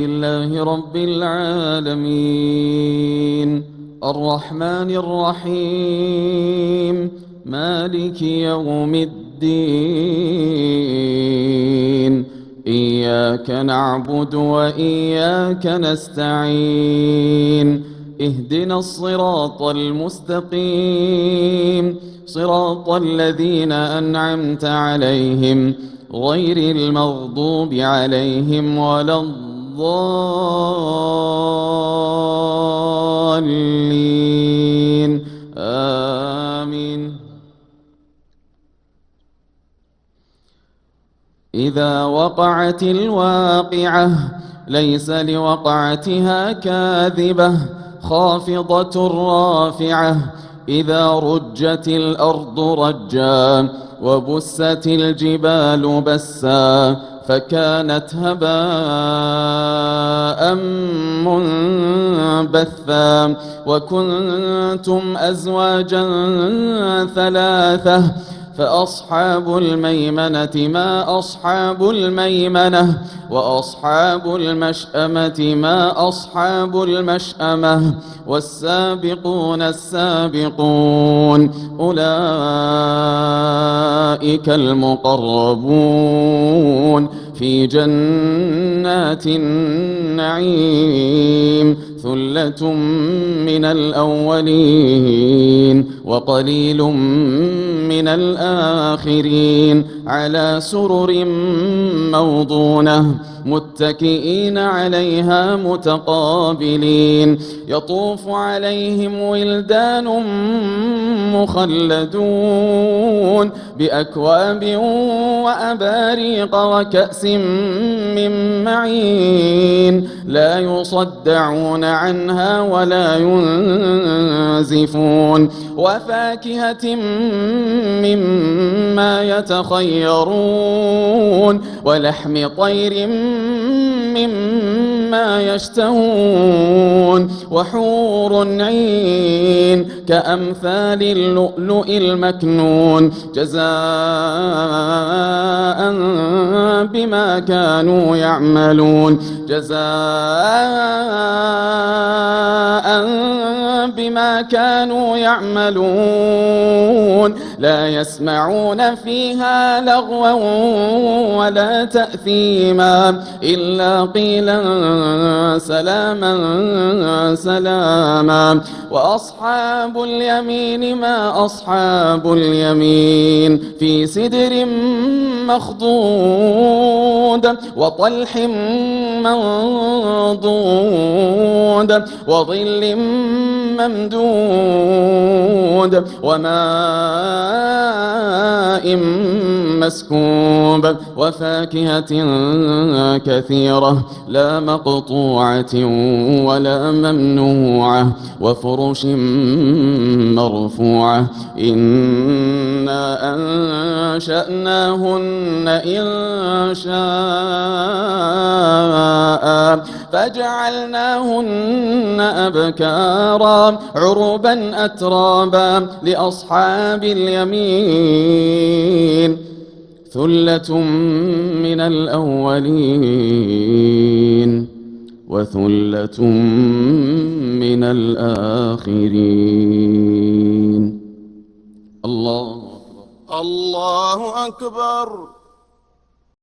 لله رب العالمين الرحمن الرحيم مالك يوم الدين إياك نعبد وإياك نستعين اهدنا الصراط المستقيم صراط الذين أنعمت عليهم غير المغضوب عليهم ولا الضالين آمين. إذا وقعت الواقعة ليس لوقعتها كاذبة خافضة رافعة إذا رجت الأرض رجا وبست الجبال بسا فكانت هباء منبثا وكنتم أزواجا ثلاثة فأصحاب الميمنة ما أصحاب الميمنة وأصحاب المشأمة ما أصحاب المشأمة والسابقون السابقون أولئك المقربون في جنات النعيم ثلة من الأولين وقليل من الآخرين على سرر موضونة متكئين عليها متقابلين يطوف عليهم ولدان مخلدون بأكواب وأباريق وكأس من معين لا يصدعون عنها ولا ينزفون وفاكهة مما يتخيرون ولحم طير مما يشتهون وحور عين كأمثال اللؤلؤ المكنون جزاء بما كانوا يعملون بما كانوا يعملون لا يسمعون فيها لغوا ولا تأثيما إلا قيلا سلاما سلاما وأصحاب اليمين ما أصحاب اليمين في سدر مخضود وطلح منضود وظل ممدود وماء مسكوب وفاكهة كثيرة لا مقطوعة ولا ممنوعة وفرش مرفوعة إنا أنشأناهن إن شاء فجعلناهن أبكارا عربا أترابا لأصحاب اليمين ثلة من الأولين وثلة من الآخرين. الله الله أكبر.